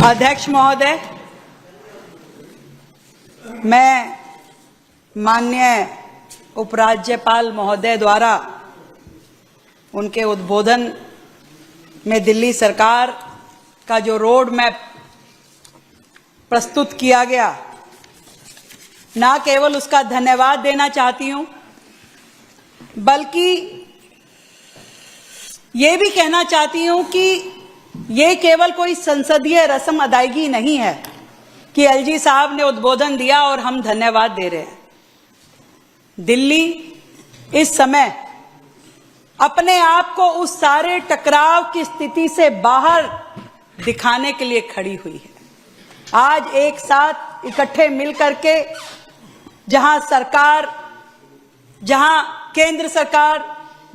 अध्यक्ष महोदय, मैं माननीय उपराज्यपाल महोदय द्वारा उनके उद्बोधन में दिल्ली सरकार का जो रोड मैप प्रस्तुत किया गया, ना केवल उसका धन्यवाद देना चाहती हूं, बल्कि ये भी कहना चाहती हूं कि ये केवल कोई संसदीय रस्म अदायगी नहीं है कि एलजी साहब ने उद्बोधन दिया और हम धन्यवाद दे रहे हैं। दिल्ली इस समय अपने आप को उस सारे टकराव की स्थिति से बाहर दिखाने के लिए खड़ी हुई है। आज एक साथ इकट्ठे मिलकर के जहां सरकार, जहां केंद्र सरकार,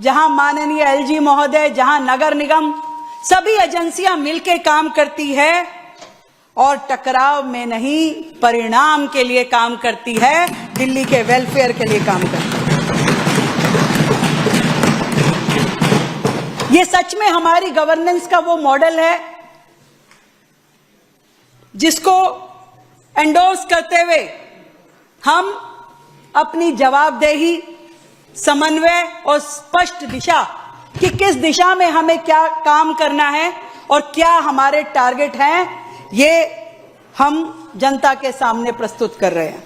जहां माननीय एलजी महोदय, जहां नगर निगम, सभी एजेंसियां मिलकर काम करती है और टकराव में नहीं, परिणाम के लिए काम करती है, दिल्ली के वेलफेयर के लिए काम करती है। ये सच में हमारी गवर्नेंस का वो मॉडल है जिसको एंडोर्स करते हुए हम अपनी जवाबदेही, समन्वय और स्पष्ट दिशा कि किस दिशा में हमें क्या काम करना है और क्या हमारे टारगेट हैं, ये हम जनता के सामने प्रस्तुत कर रहे हैं।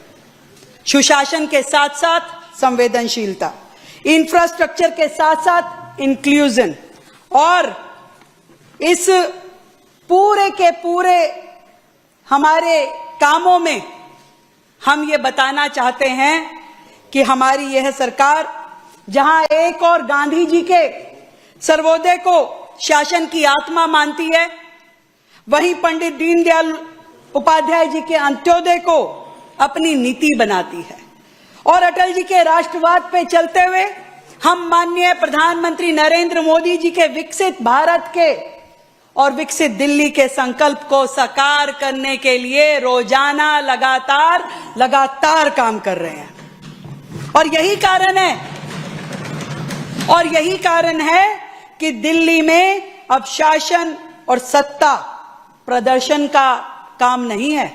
सुशासन के साथ साथ संवेदनशीलता, इंफ्रास्ट्रक्चर के साथ साथ इंक्लूजन, और इस पूरे के पूरे हमारे कामों में हम ये बताना चाहते हैं कि हमारी यह सरकार जहां एक और गांधी जी के सर्वोदय को शासन की आत्मा मानती है, वहीं पंडित दीनदयाल उपाध्याय जी के अंत्योदय को अपनी नीति बनाती है, और अटल जी के राष्ट्रवाद पे चलते हुए हम माननीय प्रधानमंत्री नरेंद्र मोदी जी के विकसित भारत के और विकसित दिल्ली के संकल्प को साकार करने के लिए रोजाना लगातार काम कर रहे हैं। और यही कारण है कि दिल्ली में अब शासन और सत्ता प्रदर्शन का काम नहीं है,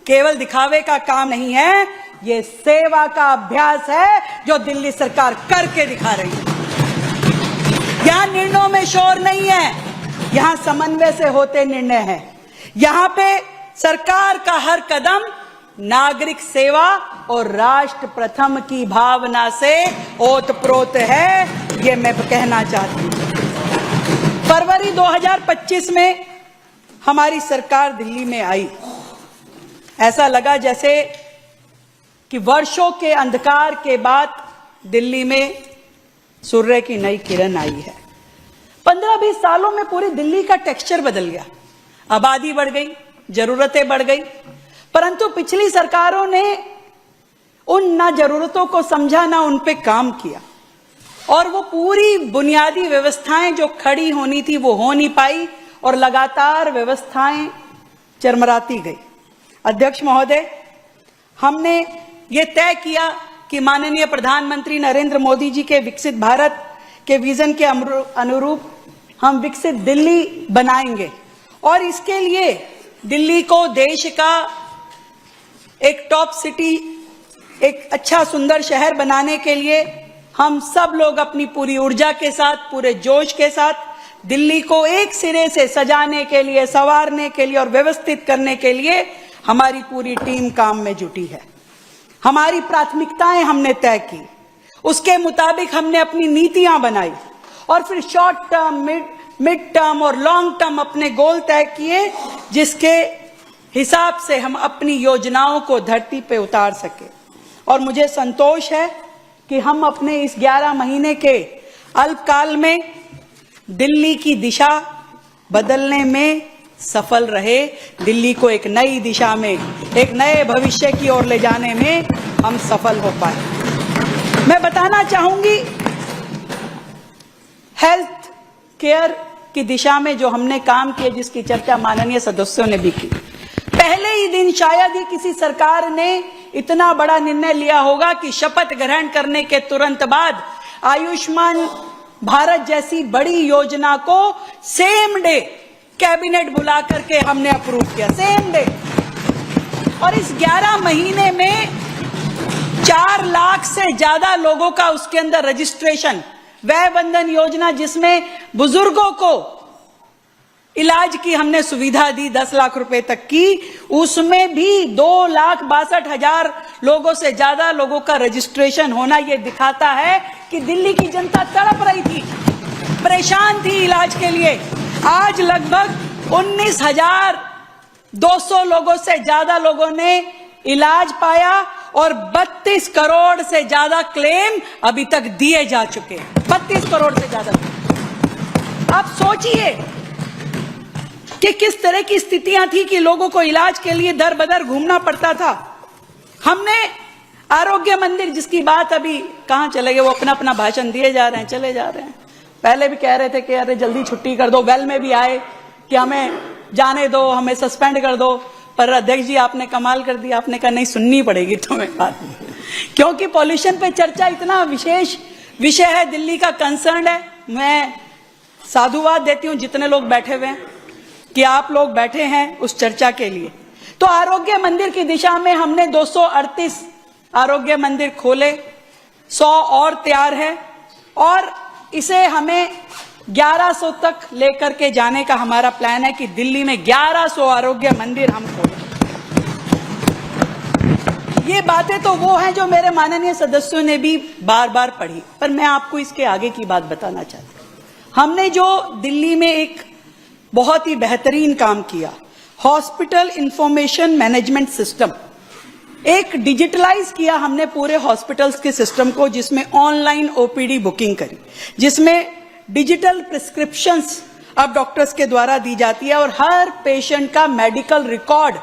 केवल दिखावे का काम नहीं है, ये सेवा का अभ्यास है जो दिल्ली सरकार करके दिखा रही है। यहां निर्णयों में शोर नहीं है, यहां समन्वय से होते निर्णय हैं। यहां पे सरकार का हर कदम नागरिक सेवा और राष्ट्र प्रथम की भावना से ओतप्रोत है, ये मैं कहना चाहती हूं। फरवरी 2025 में हमारी सरकार दिल्ली में आई, ऐसा लगा जैसे कि वर्षों के अंधकार के बाद दिल्ली में सूर्य की नई किरण आई है। 15-20 सालों में पूरी दिल्ली का टेक्सचर बदल गया, आबादी बढ़ गई, जरूरतें बढ़ गई, परंतु पिछली सरकारों ने उन ना जरूरतों को समझा, ना उन पे काम किया, और वो पूरी बुनियादी व्यवस्थाएं जो खड़ी होनी थी वो हो नहीं पाई और लगातार व्यवस्थाएं चरमराती गई। अध्यक्ष महोदय, हमने ये तय किया कि माननीय प्रधानमंत्री नरेंद्र मोदी जी के विकसित भारत के विजन के अनुरूप हम विकसित दिल्ली बनाएंगे, और इसके लिए दिल्ली को देश का एक टॉप सिटी, एक अच्छा सुंदर शहर बनाने के लिए हम सब लोग अपनी पूरी ऊर्जा के साथ, पूरे जोश के साथ दिल्ली को एक सिरे से सजाने के लिए, संवारने के लिए और व्यवस्थित करने के लिए हमारी पूरी टीम काम में जुटी है। हमारी प्राथमिकताएं हमने तय की, उसके मुताबिक हमने अपनी नीतियां बनाई, और फिर शॉर्ट टर्म, मिड टर्म और लॉन्ग टर्म अपने गोल तय किए, जिसके हिसाब से हम अपनी योजनाओं को धरती पे उतार सके। और मुझे संतोष है कि हम अपने इस 11 महीने के अल्पकाल में दिल्ली की दिशा बदलने में सफल रहे, दिल्ली को एक नई दिशा में, एक नए भविष्य की ओर ले जाने में हम सफल हो पाए। मैं बताना चाहूंगी, हेल्थ केयर की दिशा में जो हमने काम किया, जिसकी चर्चा माननीय सदस्यों ने भी की, पहले ही दिन शायद ही किसी सरकार ने इतना बड़ा निर्णय लिया होगा कि शपथ ग्रहण करने के तुरंत बाद आयुष्मान भारत जैसी बड़ी योजना को सेम डे कैबिनेट बुला करके हमने अप्रूव किया सेम डे। और इस 11 महीने में 4 लाख से ज्यादा लोगों का उसके अंदर रजिस्ट्रेशन, वय बंधन योजना जिसमें बुजुर्गों को इलाज की हमने सुविधा दी 10 लाख रुपए तक की, उसमें भी 2,62,000 लोगों से ज्यादा लोगों का रजिस्ट्रेशन होना यह दिखाता है कि दिल्ली की जनता तड़प रही थी, परेशान थी इलाज के लिए। आज लगभग 19,200 लोगों से ज्यादा लोगों ने इलाज पाया और 32 करोड़ से ज्यादा क्लेम अभी तक दिए जा चुके हैं। 32 करोड़ से ज्यादा। आप सोचिए कि किस तरह की स्थितियां थी कि लोगों को इलाज के लिए दर बदर घूमना पड़ता था। हमने आरोग्य मंदिर, जिसकी बात अभी कहां चले गए, वो अपना अपना भाषण दिए जा रहे हैं, चले जा रहे हैं। पहले भी कह रहे थे कि अरे जल्दी छुट्टी कर दो, वेल में भी आए कि हमें जाने दो, हमें सस्पेंड कर दो, पर अध्यक्ष जी आपने कमाल कर दिया, आपने कहा नहीं सुननी पड़ेगी तुम्हें बात, क्योंकि पॉल्यूशन पे चर्चा इतना विशेष विषय है, दिल्ली का कंसर्न है। मैं साधुवाद देती हूं जितने लोग बैठे हुए हैं कि आप लोग बैठे हैं उस चर्चा के लिए। तो आरोग्य मंदिर की दिशा में हमने 238 आरोग्य मंदिर खोले, 100 और तैयार है और इसे हमें 1100 तक लेकर के जाने का हमारा प्लान है कि दिल्ली में 1100 आरोग्य मंदिर हम खोलें। ये बातें तो वो हैं जो मेरे माननीय सदस्यों ने भी बार बार पढ़ी, पर मैं आपको इसके आगे की बात बताना चाहती हूं। हमने जो दिल्ली में एक बहुत ही बेहतरीन काम किया, हॉस्पिटल इंफॉर्मेशन मैनेजमेंट सिस्टम, एक डिजिटलाइज किया हमने पूरे हॉस्पिटल्स के सिस्टम को, जिसमें ऑनलाइन ओपीडी बुकिंग करी, जिसमें डिजिटल प्रिस्क्रिप्शंस अब डॉक्टर्स के द्वारा दी जाती है और हर पेशेंट का मेडिकल रिकॉर्ड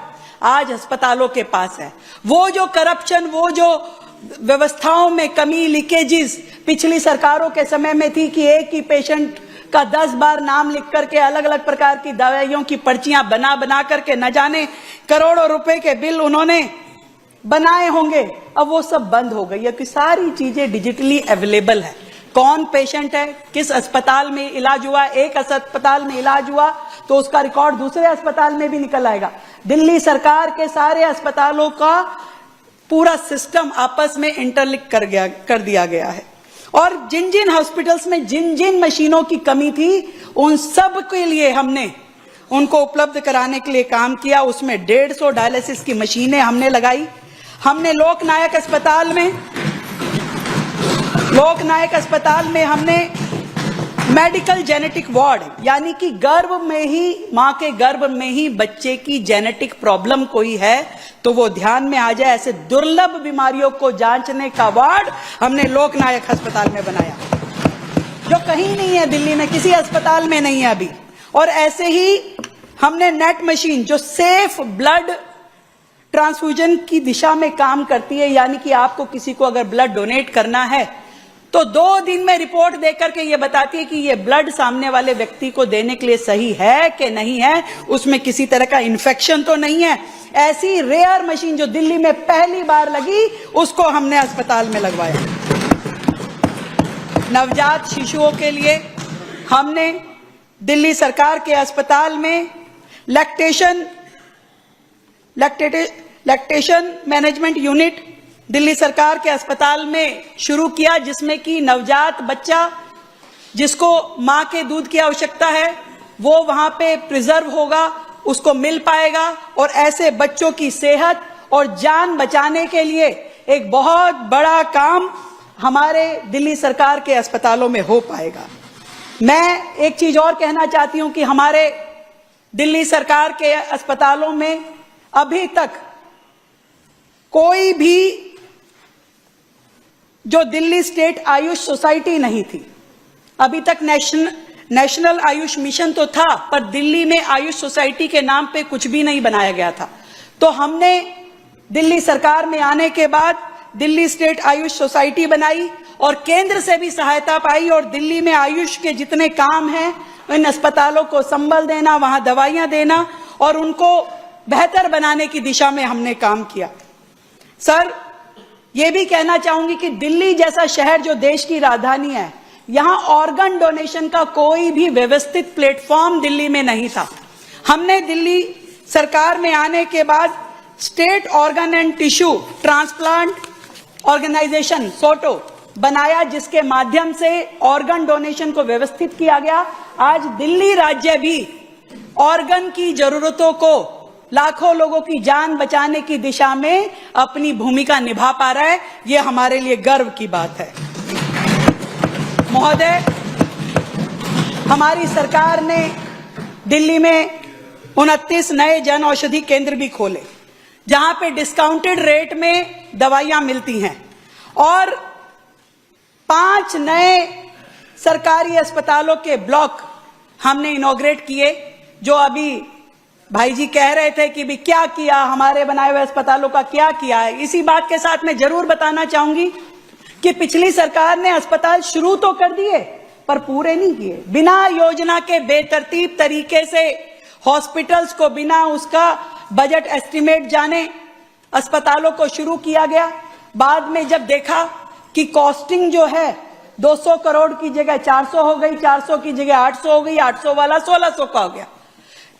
आज अस्पतालों के पास है। वो जो करप्शन, वो जो व्यवस्थाओं में कमी, लीकेजेस पिछली सरकारों के समय में थी कि एक ही पेशेंट का 10 बार नाम लिख करके अलग अलग प्रकार की दवाइयों की पर्चियां बना बना करके न जाने करोड़ों रुपए के बिल उन्होंने बनाए होंगे, अब वो सब बंद हो गई है कि सारी चीजें डिजिटली अवेलेबल है। कौन पेशेंट है, किस अस्पताल में इलाज हुआ, एक अस्पताल में इलाज हुआ तो उसका रिकॉर्ड दूसरे अस्पताल में भी निकल आएगा। दिल्ली सरकार के सारे अस्पतालों का पूरा सिस्टम आपस में इंटरलिंक कर दिया गया है और जिन जिन हॉस्पिटल्स में जिन जिन मशीनों की कमी थी उन सब के लिए हमने उनको उपलब्ध कराने के लिए काम किया। उसमें 150 डायलिसिस की मशीनें हमने लगाई। हमने लोकनायक अस्पताल में हमने मेडिकल जेनेटिक वार्ड, यानी कि गर्भ में ही, मां के गर्भ में ही बच्चे की जेनेटिक प्रॉब्लम कोई है तो वो ध्यान में आ जाए, ऐसे दुर्लभ बीमारियों को जांचने का वार्ड हमने लोकनायक अस्पताल में बनाया, जो कहीं नहीं है दिल्ली में, किसी अस्पताल में नहीं है अभी। और ऐसे ही हमने नेट मशीन जो सेफ ब्लड ट्रांसफ्यूजन की दिशा में काम करती है, यानी कि आपको किसी को अगर ब्लड डोनेट करना है तो 2 दिन में रिपोर्ट देकर के ये बताती है कि ये ब्लड सामने वाले व्यक्ति को देने के लिए सही है कि नहीं है, उसमें किसी तरह का इन्फेक्शन तो नहीं है। ऐसी रेयर मशीन जो दिल्ली में पहली बार लगी, उसको हमने अस्पताल में लगवाया। नवजात शिशुओं के लिए हमने दिल्ली सरकार के अस्पताल में लैक्टेशन मैनेजमेंट यूनिट दिल्ली सरकार के अस्पताल में शुरू किया, जिसमें कि नवजात बच्चा जिसको मां के दूध की आवश्यकता है वो वहां पे प्रिजर्व होगा, उसको मिल पाएगा और ऐसे बच्चों की सेहत और जान बचाने के लिए एक बहुत बड़ा काम हमारे दिल्ली सरकार के अस्पतालों में हो पाएगा। मैं एक चीज और कहना चाहती हूं कि हमारे दिल्ली सरकार के अस्पतालों में अभी तक कोई भी जो दिल्ली स्टेट आयुष सोसाइटी नहीं थी, अभी तक नेशनल आयुष मिशन तो था पर दिल्ली में आयुष सोसाइटी के नाम पे कुछ भी नहीं बनाया गया था। तो हमने दिल्ली सरकार में आने के बाद दिल्ली स्टेट आयुष सोसाइटी बनाई और केंद्र से भी सहायता पाई और दिल्ली में आयुष के जितने काम हैं इन अस्पतालों को संबल देना, वहां दवाइयां देना और उनको बेहतर बनाने की दिशा में हमने काम किया। सर, ये भी कहना चाहूंगी कि दिल्ली जैसा शहर जो देश की राजधानी है, यहां ऑर्गन डोनेशन का कोई भी व्यवस्थित प्लेटफॉर्म दिल्ली में नहीं था। हमने दिल्ली सरकार में आने के बाद state organ and tissue transplant organisation SOTTO बनाया, जिसके माध्यम से ऑर्गन डोनेशन को व्यवस्थित किया गया। आज दिल्ली राज्य भी ऑर्गन की जरूरतों को, लाखों लोगों की जान बचाने की दिशा में अपनी भूमिका निभा पा रहा है। यह हमारे लिए गर्व की बात है। महोदय, हमारी सरकार ने दिल्ली में 29 नए जन औषधि केंद्र भी खोले, जहां पे डिस्काउंटेड रेट में दवाइयां मिलती हैं, और 5 नए सरकारी अस्पतालों के ब्लॉक हमने इनॉग्रेट किए। जो अभी भाई जी कह रहे थे कि भी क्या किया, हमारे बनाए हुए अस्पतालों का क्या किया है, इसी बात के साथ मैं जरूर बताना चाहूंगी कि पिछली सरकार ने अस्पताल शुरू तो कर दिए पर पूरे नहीं किए। बिना योजना के बेतरतीब तरीके से हॉस्पिटल्स को बिना उसका बजट एस्टिमेट जाने अस्पतालों को शुरू किया गया। बाद में जब देखा कि कॉस्टिंग जो है 200 करोड़ की जगह 400 हो गई, 400 की जगह 800 हो गई, 800 वाला 1600 का हो गया।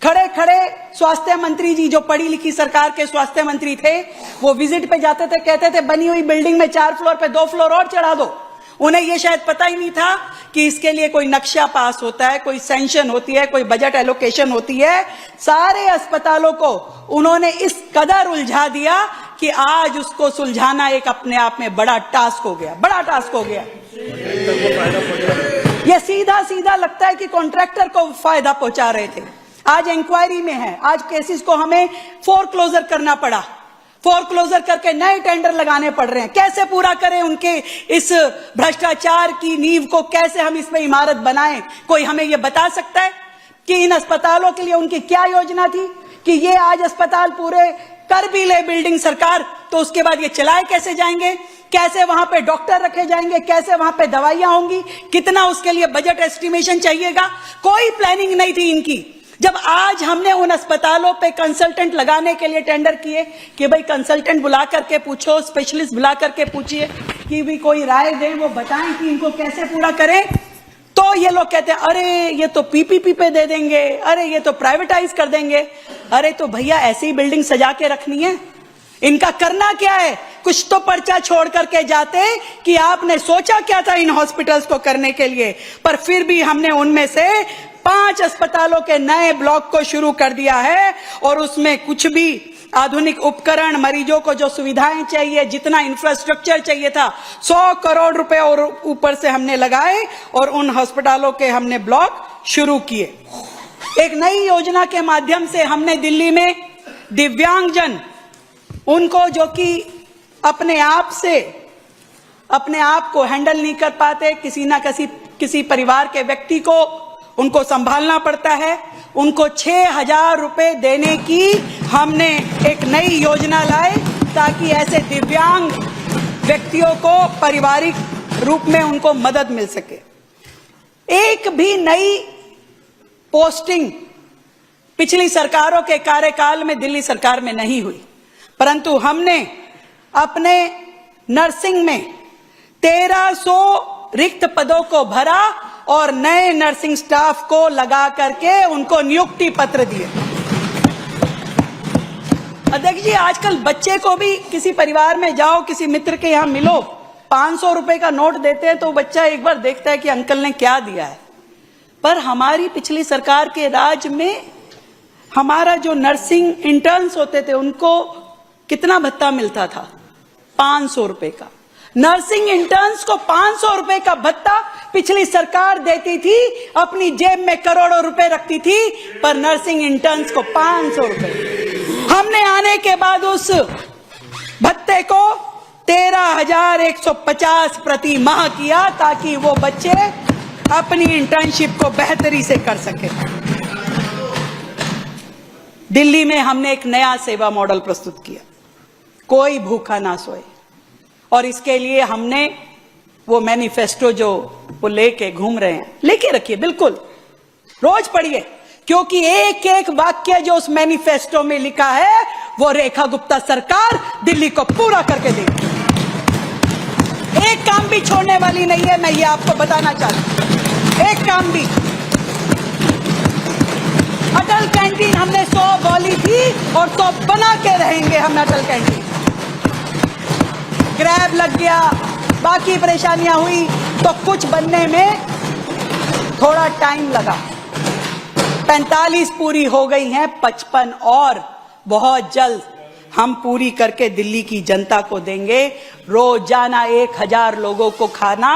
खड़े खड़े स्वास्थ्य मंत्री जी, जो पढ़ी लिखी सरकार के स्वास्थ्य मंत्री थे, वो विजिट पे जाते थे, कहते थे बनी हुई बिल्डिंग में 4 फ्लोर पे 2 फ्लोर और चढ़ा दो। उन्हें यह शायद पता ही नहीं था कि इसके लिए कोई नक्शा पास होता है, कोई सैंक्शन होती है, कोई बजट एलोकेशन होती है। सारे अस्पतालों को उन्होंने इस कदर उलझा दिया कि आज उसको सुलझाना एक अपने आप में बड़ा टास्क हो गया, बड़ा टास्क हो गया। ये सीधा सीधा लगता है कि कॉन्ट्रैक्टर को फायदा पहुंचा रहे थे। आज इंक्वायरी में है, आज केसेस को हमें फोरक्लोजर करना पड़ा, फोरक्लोजर करके नए टेंडर लगाने पड़ रहे हैं। कैसे पूरा करें उनके इस भ्रष्टाचार की नींव को, कैसे हम इसमें इमारत बनाएं? कोई हमें यह बता सकता है कि इन अस्पतालों के लिए उनकी क्या योजना थी कि ये आज अस्पताल पूरे कर भी ले बिल्डिंग सरकार, तो उसके बाद ये चलाए कैसे जाएंगे, कैसे वहां पे डॉक्टर रखे जाएंगे, कैसे वहां पे दवाइयां होंगी, कितना उसके लिए बजट एस्टिमेशन चाहिएगा? कोई प्लानिंग नहीं थी इनकी। जब आज हमने उन अस्पतालों पे कंसल्टेंट लगाने के लिए टेंडर किए कि भाई कंसल्टेंट बुला करके पूछो, स्पेशलिस्ट बुला करके पूछिए कि भी कोई राय दें, वो बताएं कि इनको कैसे पूरा करें, तो ये लोग कहते हैं अरे ये तो पीपीपी पे दे देंगे, अरे ये तो प्राइवेटाइज कर देंगे। अरे तो भैया ऐसी ही बिल्डिंग सजा के रखनी है, इनका करना क्या है? कुछ तो पर्चा छोड़ करके जाते कि आपने सोचा क्या था इन हॉस्पिटल्स को करने के लिए। पर फिर भी हमने उनमें से 5 अस्पतालों के नए ब्लॉक को शुरू कर दिया है, और उसमें कुछ भी आधुनिक उपकरण, मरीजों को जो सुविधाएं चाहिए, जितना इंफ्रास्ट्रक्चर चाहिए था, 100 करोड़ रुपए और ऊपर से हमने लगाए और उन अस्पतालों के हमने ब्लॉक शुरू किए। एक नई योजना के माध्यम से हमने दिल्ली में दिव्यांगजन, उनको जो कि अपने आप को हैंडल नहीं कर पाते, किसी परिवार के व्यक्ति को उनको संभालना पड़ता है, उनको 6,000 रुपए देने की हमने एक नई योजना लाए ताकि ऐसे दिव्यांग व्यक्तियों को पारिवारिक रूप में उनको मदद मिल सके। एक भी नई पोस्टिंग पिछली सरकारों के कार्यकाल में दिल्ली सरकार में नहीं हुई, परंतु हमने अपने नर्सिंग में 1300 रिक्त पदों को भरा और नए नर्सिंग स्टाफ को लगा करके उनको नियुक्ति पत्र दिए। अध्यक्ष जी, आजकल बच्चे को भी किसी परिवार में जाओ, किसी मित्र के यहां मिलो, 500 रुपए का नोट देते हैं तो बच्चा एक बार देखता है कि अंकल ने क्या दिया है। पर हमारी पिछली सरकार के राज में हमारा जो नर्सिंग इंटर्न्स होते थे उनको कितना भत्ता मिलता था? 500 रुपए का। नर्सिंग इंटर्न्स को 500 रुपए का भत्ता पिछली सरकार देती थी, अपनी जेब में करोड़ों रुपए रखती थी, पर नर्सिंग इंटर्न्स को 500 रुपए। हमने आने के बाद उस भत्ते को 13,150 प्रति माह किया ताकि वो बच्चे अपनी इंटर्नशिप को बेहतरी से कर सके। दिल्ली में हमने एक नया सेवा मॉडल प्रस्तुत किया, कोई भूखा ना सोए, और इसके लिए हमने वो मैनिफेस्टो जो वो लेके घूम रहे हैं, लेके रखिए, बिल्कुल रोज पढ़िए, क्योंकि एक एक वाक्य जो उस मैनिफेस्टो में लिखा है वो रेखा गुप्ता सरकार दिल्ली को पूरा करके देगी। एक काम भी छोड़ने वाली नहीं है, मैं ये आपको बताना चाहती हूं, एक काम भी। अटल अटल कैंटीन हमने 100 बोली थी और 100 बना के रहेंगे हम अटल कैंटीन। ग्रैब लग गया, बाकी परेशानियां हुई, तो कुछ बनने में थोड़ा टाइम लगा। 45 पूरी हो गई हैं, 55 और बहुत जल्द हम पूरी करके दिल्ली की जनता को देंगे। रोजाना 1000 लोगों को खाना,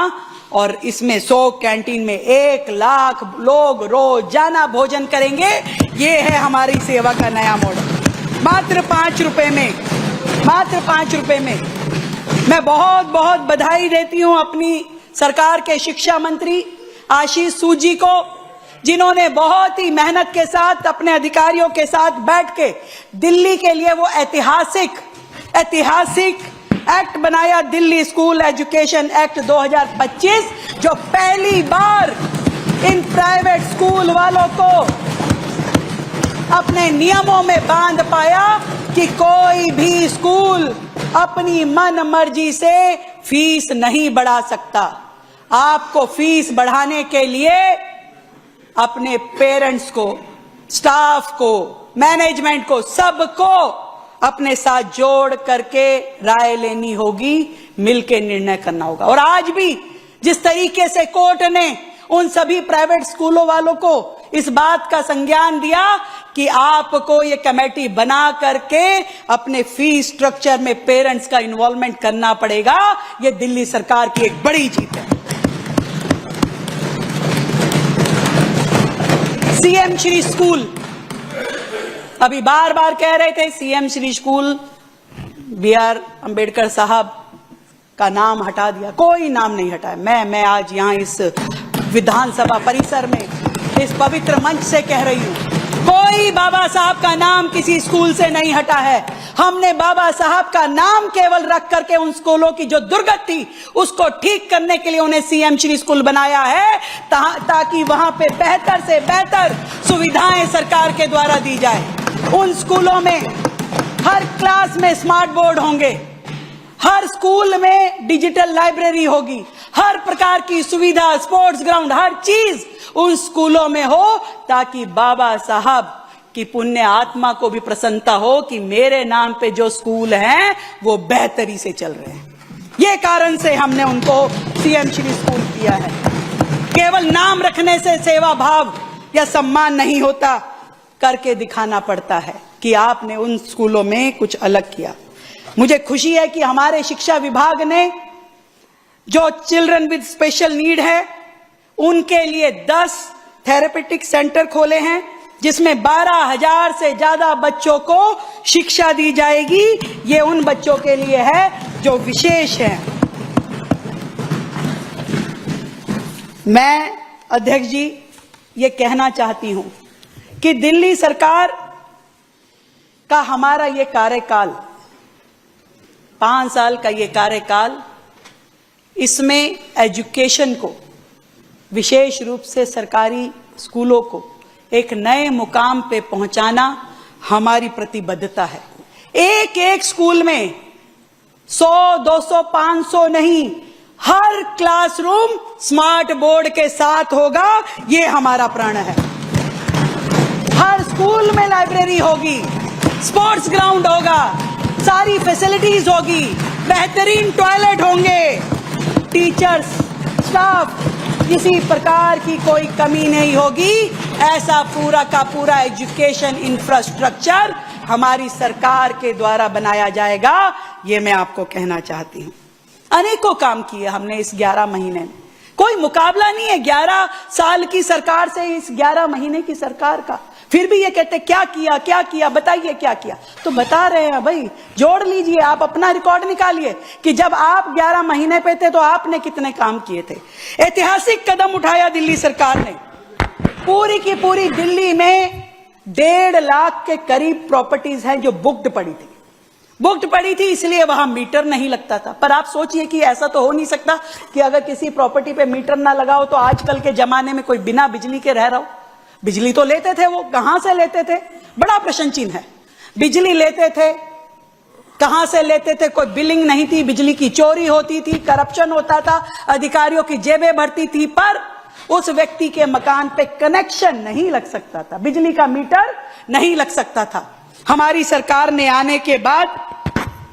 और इसमें 100 कैंटीन में 1 लाख लोग रोजाना भोजन करेंगे। ये है हमारी सेवा का नया मॉडल। मात्र 5 रुपए में, मात्र 5 रुपए में। मैं बहुत बहुत बधाई देती हूं अपनी सरकार के शिक्षा मंत्री आशीष सूद जी को, जिन्होंने बहुत ही मेहनत के साथ अपने अधिकारियों के साथ बैठ के दिल्ली के लिए वो ऐतिहासिक एक्ट बनाया, दिल्ली स्कूल एजुकेशन एक्ट 2025, जो पहली बार इन प्राइवेट स्कूल वालों को अपने नियमों में बांध पाया कि कोई भी स्कूल अपनी मन मर्जी से फीस नहीं बढ़ा सकता। आपको फीस बढ़ाने के लिए अपने पेरेंट्स को, स्टाफ को, मैनेजमेंट को, सबको अपने साथ जोड़ करके राय लेनी होगी, मिलकर निर्णय करना होगा। और आज भी जिस तरीके से कोर्ट ने उन सभी प्राइवेट स्कूलों वालों को इस बात का संज्ञान दिया कि आपको ये कमेटी बना करके अपने फीस स्ट्रक्चर में पेरेंट्स का इन्वॉल्वमेंट करना पड़ेगा, ये दिल्ली सरकार की एक बड़ी जीत है। सीएम श्री स्कूल, अभी बार बार कह रहे थे CM Shri school, BR Ambedkar साहब का नाम हटा दिया। कोई नाम नहीं हटाया। मैं आज यहां इस विधानसभा परिसर में इस पवित्र मंच से कह रही हूं, कोई बाबा साहब का नाम किसी स्कूल से नहीं हटा है। हमने बाबा साहब का नाम केवल रख करके उन स्कूलों की जो दुर्गत थी उसको ठीक करने के लिए उन्हें सीएम श्री स्कूल बनाया है, ताकि वहां पे बेहतर से बेहतर सुविधाएं सरकार के द्वारा दी जाए। उन स्कूलों में हर क्लास में स्मार्ट बोर्ड होंगे, हर स्कूल में डिजिटल लाइब्रेरी होगी, हर प्रकार की सुविधा, स्पोर्ट्स ग्राउंड, हर चीज उन स्कूलों में हो, ताकि बाबा साहब की पुण्य आत्मा को भी प्रसन्नता हो कि मेरे नाम पे जो स्कूल हैं वो बेहतरी से चल रहे हैं। ये कारण से हमने उनको सीएम श्री स्कूल किया है। केवल नाम रखने से सेवा भाव या सम्मान नहीं होता, करके दिखाना पड़ता है कि आपने उन स्कूलों में कुछ अलग किया। मुझे खुशी है कि हमारे शिक्षा विभाग ने जो चिल्ड्रन विद स्पेशल नीड है उनके लिए 10 थेरेपेटिक सेंटर खोले हैं, जिसमें 12,000 से ज्यादा बच्चों को शिक्षा दी जाएगी। ये उन बच्चों के लिए है जो विशेष हैं। मैं अध्यक्ष जी ये कहना चाहती हूं कि दिल्ली सरकार का हमारा ये कार्यकाल, 5 साल का ये कार्यकाल, इसमें एजुकेशन को, विशेष रूप से सरकारी स्कूलों को एक नए मुकाम पे पहुंचाना हमारी प्रतिबद्धता है। एक एक स्कूल में 100, 200, 500 नहीं, हर क्लासरूम स्मार्ट बोर्ड के साथ होगा, ये हमारा प्रण है। हर स्कूल में लाइब्रेरी होगी, स्पोर्ट्स ग्राउंड होगा, सारी फैसिलिटीज होगी, बेहतरीन टॉयलेट होंगे, टीचर्स, स्टाफ, किसी प्रकार की कोई कमी नहीं होगी। ऐसा पूरा का पूरा एजुकेशन इंफ्रास्ट्रक्चर हमारी सरकार के द्वारा बनाया जाएगा, ये मैं आपको कहना चाहती हूं। अनेकों काम किए हमने इस 11 महीने में, कोई मुकाबला नहीं है 11 साल की सरकार से इस 11 महीने की सरकार का। फिर भी ये कहते क्या किया, बताइए क्या किया। तो बता रहे हैं भाई, जोड़ लीजिए, आप अपना रिकॉर्ड निकालिए कि जब आप 11 महीने पे थे तो आपने कितने काम किए थे। ऐतिहासिक कदम उठाया दिल्ली सरकार ने। पूरी की पूरी दिल्ली में 1.5 लाख के करीब प्रॉपर्टीज हैं जो बुक्ड पड़ी थी, इसलिए वहां मीटर नहीं लगता था। पर आप सोचिए कि ऐसा तो हो नहीं सकता कि अगर किसी प्रॉपर्टी पे मीटर ना लगाओ तो आजकल के जमाने में कोई बिना बिजली के रह रहा हो। बिजली तो लेते थे, वो कहां से लेते थे, बड़ा प्रश्न चिन्ह है। बिजली लेते थे, कहां से लेते थे, कोई बिलिंग नहीं थी, बिजली की चोरी होती थी, करप्शन होता था, अधिकारियों की जेबें भरती थी। पर उस व्यक्ति के मकान पे कनेक्शन नहीं लग सकता था, बिजली का मीटर नहीं लग सकता था। हमारी सरकार ने आने के बाद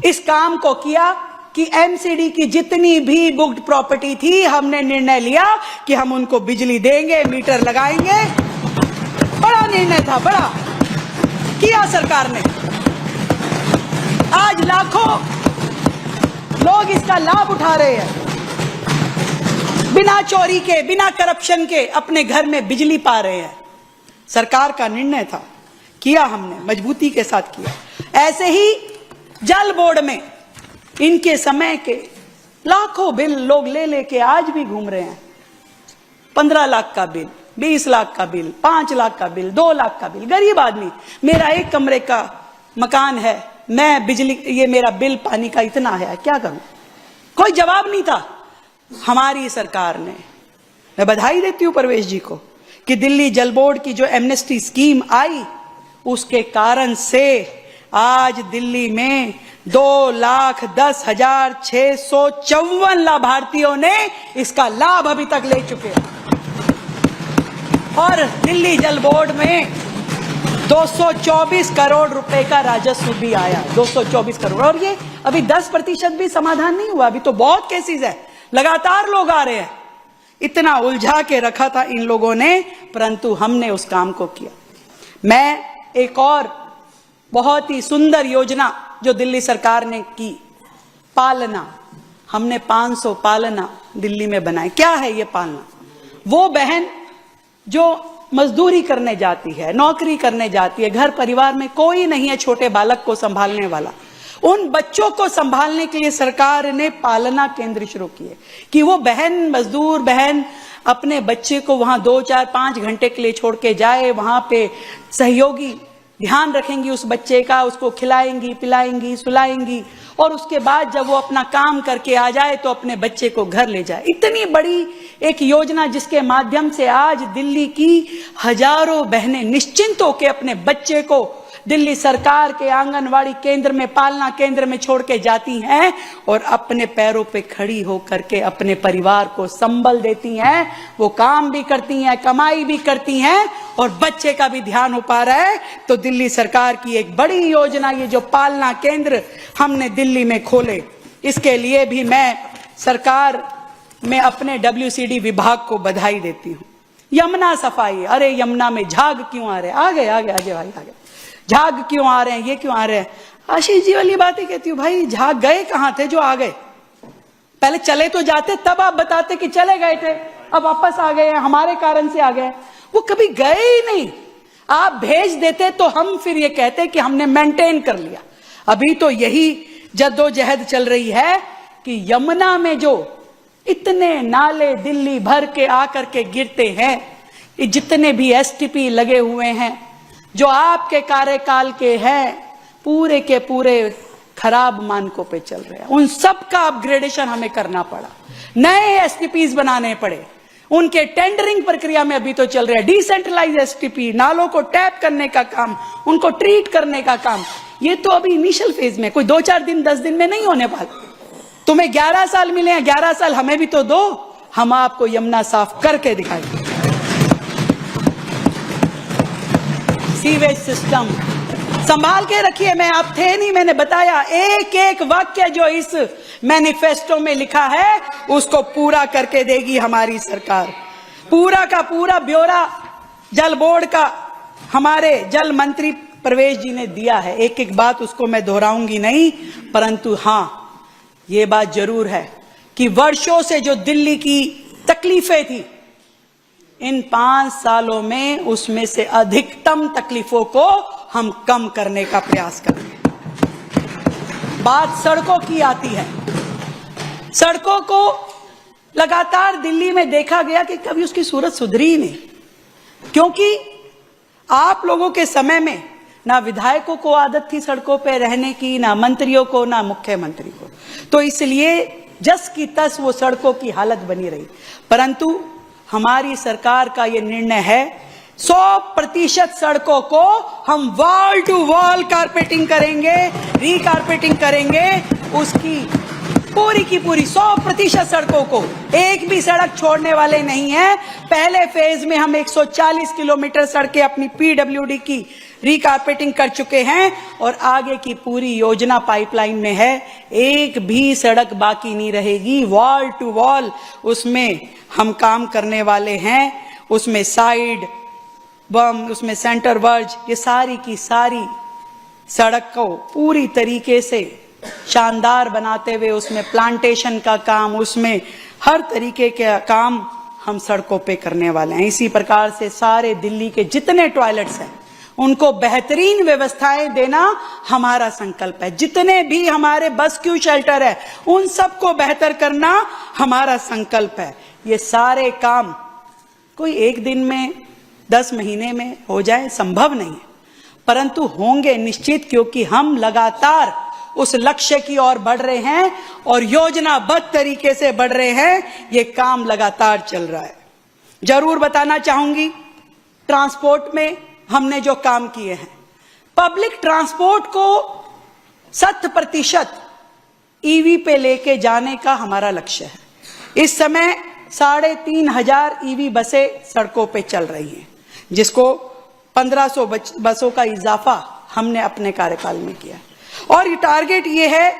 इस काम को किया कि एमसीडी की जितनी भी बुक्ड प्रॉपर्टी थी, हमने निर्णय लिया कि हम उनको बिजली देंगे, मीटर लगाएंगे। बड़ा निर्णय था, बड़ा किया सरकार ने। आज लाखों लोग इसका लाभ उठा रहे हैं, बिना चोरी के, बिना करप्शन के अपने घर में बिजली पा रहे हैं। सरकार का निर्णय था, किया हमने, मजबूती के साथ किया। ऐसे ही जल बोर्ड में इनके समय के लाखों बिल लोग ले लेके आज भी घूम रहे हैं। 15 लाख का बिल, 20 लाख का बिल, 5 लाख का बिल, 2 लाख का बिल। गरीब आदमी, मेरा 1 कमरे का मकान है, मैं बिजली, ये मेरा बिल पानी का इतना है, क्या करूं? कोई जवाब नहीं था। हमारी सरकार ने, मैं बधाई देती हूं परवेश जी को कि दिल्ली जल बोर्ड की जो एमनेस्टी स्कीम आई, उसके कारण से आज दिल्ली में 2,10,654 लाभार्थियों ने इसका लाभ अभी तक ले चुके हैं। और दिल्ली जल बोर्ड में 224 करोड़ रुपए का राजस्व भी आया, 224 करोड़। और ये अभी 10% भी समाधान नहीं हुआ, अभी तो बहुत केसेस है, लगातार लोग आ रहे हैं। इतना उलझा के रखा था इन लोगों ने, परंतु हमने उस काम को किया। मैं एक और बहुत ही सुंदर योजना जो दिल्ली सरकार ने की, पालना, हमने 500 पालना दिल्ली में बनाए। क्या है ये पालना? वो बहन जो मजदूरी करने जाती है, नौकरी करने जाती है, घर परिवार में कोई नहीं है छोटे बालक को संभालने वाला, उन बच्चों को संभालने के लिए सरकार ने पालना केंद्र शुरू किए कि वो बहन, मजदूर बहन अपने बच्चे को वहां 2, 4, 5 घंटे के लिए छोड़ के जाए, वहां पे सहयोगी ध्यान रखेंगी उस बच्चे का, उसको खिलाएंगी, पिलाएंगी, सुलाएंगी, और उसके बाद जब वो अपना काम करके आ जाए तो अपने बच्चे को घर ले जाए। इतनी बड़ी एक योजना जिसके माध्यम से आज दिल्ली की हजारों बहनें निश्चिंत होकर अपने बच्चे को दिल्ली सरकार के आंगनवाड़ी केंद्र में, पालना केंद्र में छोड़ के जाती हैं और अपने पैरों पे खड़ी होकर के अपने परिवार को संबल देती हैं। वो काम भी करती हैं, कमाई भी करती हैं और बच्चे का भी ध्यान हो पा रहा है। तो दिल्ली सरकार की एक बड़ी योजना, ये जो पालना केंद्र हमने दिल्ली में खोले, इसके लिए भी मैं सरकार में अपने WCD विभाग को बधाई देती हूँ। यमुना सफाई, अरे यमुना में झाग क्यों आ रहे हैं? आगे आगे आगे भाई आगे, झाग क्यों आ रहे हैं, ये क्यों आ रहे हैं? आशीष जी वाली बात ही कहती हूँ, भाई झाग गए कहां थे जो आ गए? पहले चले तो जाते, तब आप बताते कि चले गए थे, अब वापस आ गए हैं, हमारे कारण से आ गए। वो कभी गए ही नहीं, आप भेज देते तो हम फिर ये कहते कि हमने मेंटेन कर लिया। अभी तो यही जद्दोजहद चल रही है कि यमुना में जो इतने नाले दिल्ली भर के आकर के गिरते हैं, जितने भी STP लगे हुए हैं जो आपके कार्यकाल के हैं, पूरे के पूरे खराब मानकों पे चल रहे हैं। उन सब का अपग्रेडेशन हमें करना पड़ा, नए STPs बनाने पड़े, उनके टेंडरिंग प्रक्रिया में अभी तो चल रहा है। डिसेंट्रलाइज STP, नालों को टैप करने का काम, उनको ट्रीट करने का काम, ये तो अभी इनिशियल फेज में, कोई 2-4 दिन 10 दिन में नहीं होने वाला। तुम्हें 11 साल मिले हैं, 11 साल हमें भी तो दो, हम आपको यमुना साफ करके दिखाएंगे। सीवेज सिस्टम संभाल के रखिए। मैं आप थे नहीं, मैंने बताया एक एक वाक्य जो इस मैनिफेस्टो में लिखा है उसको पूरा करके देगी हमारी सरकार। पूरा का पूरा ब्यौरा जल बोर्ड का हमारे जल मंत्री परवेश जी ने दिया है, एक एक बात उसको मैं दोहराऊंगी नहीं, परंतु हां ये बात जरूर है कि वर्षों से जो दिल्ली की तकलीफें थी, इन 5 सालों में उसमें से अधिकतम तकलीफों को हम कम करने का प्रयास करेंगे। बात सड़कों की आती है। सड़कों को लगातार दिल्ली में देखा गया कि कभी उसकी सूरत सुधरी ही नहीं, क्योंकि आप लोगों के समय में ना विधायकों को आदत थी सड़कों पे रहने की, ना मंत्रियों को, ना मुख्यमंत्री को, तो इसलिए जस की तस वो सड़कों की हालत बनी रही। परंतु हमारी सरकार का ये निर्णय है 100% सड़कों को हम वॉल टू वॉल कारपेटिंग करेंगे, रीकारपेटिंग करेंगे, उसकी पूरी की पूरी 100% सड़कों को एक भी सड़क छोड़ने वाले नहीं है। पहले फेज में हम 140 किलोमीटर सड़कें अपनी पीडब्ल्यूडी की रिकारपेटिंग कर चुके हैं और आगे की पूरी योजना पाइपलाइन में है। एक भी सड़क बाकी नहीं रहेगी, वॉल टू वॉल उसमें हम काम करने वाले हैं। उसमें साइड बम, उसमें सेंटर वर्ज, ये सारी की सारी सड़क को पूरी तरीके से शानदार बनाते हुए उसमें प्लांटेशन का काम, उसमें हर तरीके का काम हम सड़कों पे करने वाले हैं। इसी प्रकार से सारे दिल्ली के जितने टॉयलेट्स हैं उनको बेहतरीन व्यवस्थाएं देना हमारा संकल्प है। जितने भी हमारे बस क्यू शेल्टर है उन सबको बेहतर करना हमारा संकल्प है। ये सारे काम कोई एक दिन में 10 महीने में हो जाए संभव नहीं है, परंतु होंगे निश्चित, क्योंकि हम लगातार उस लक्ष्य की ओर बढ़ रहे हैं और योजनाबद्ध तरीके से बढ़ रहे हैं। ये काम लगातार चल रहा है। जरूर बताना चाहूंगी, ट्रांसपोर्ट में हमने जो काम किए हैं, पब्लिक ट्रांसपोर्ट को 100% ईवी पे लेके जाने का हमारा लक्ष्य है। इस समय 3500 ईवी बसें सड़कों पे चल रही हैं, जिसको 1500 बसों का इजाफा हमने अपने कार्यकाल में किया और ये टारगेट ये है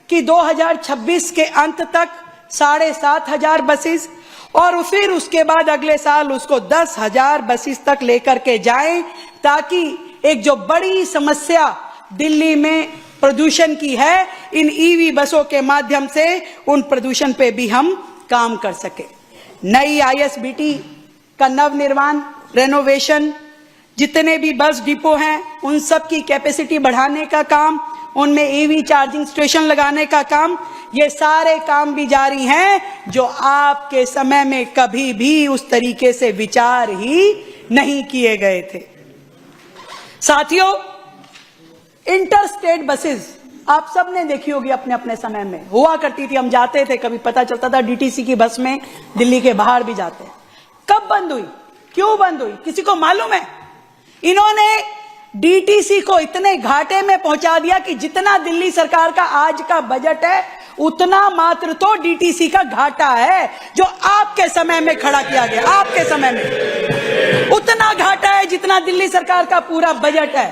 कि 2026 के अंत तक 7500 बसेस और फिर उसके बाद अगले साल उसको 10,000 बसेस तक लेकर के जाएं, ताकि एक जो बड़ी समस्या दिल्ली में प्रदूषण की है, इन ईवी बसों के माध्यम से उन प्रदूषण पे भी हम काम कर सके। नई आईएसबीटी का नवनिर्माण, रेनोवेशन, जितने भी बस डिपो हैं उन सब की कैपेसिटी बढ़ाने का काम, उनमें ईवी चार्जिंग स्टेशन लगाने का काम, ये सारे काम भी जारी हैं जो आपके समय में कभी भी उस तरीके से विचार ही नहीं किए गए थे। साथियों, इंटर स्टेट बसेस आप सब ने देखी होगी, अपने अपने समय में हुआ करती थी। हम जाते थे, कभी पता चलता था डीटीसी की बस में दिल्ली के बाहर भी जाते हैं। कब बंद हुई, क्यों बंद हुई, किसी को मालूम है? इन्होंने डीटीसी को इतने घाटे में पहुंचा दिया कि जितना दिल्ली सरकार का आज का बजट है उतना मात्र तो डीटीसी का घाटा है, जो आपके समय में खड़ा किया गया। आपके समय में उतना घाटा है जितना दिल्ली सरकार का पूरा बजट है,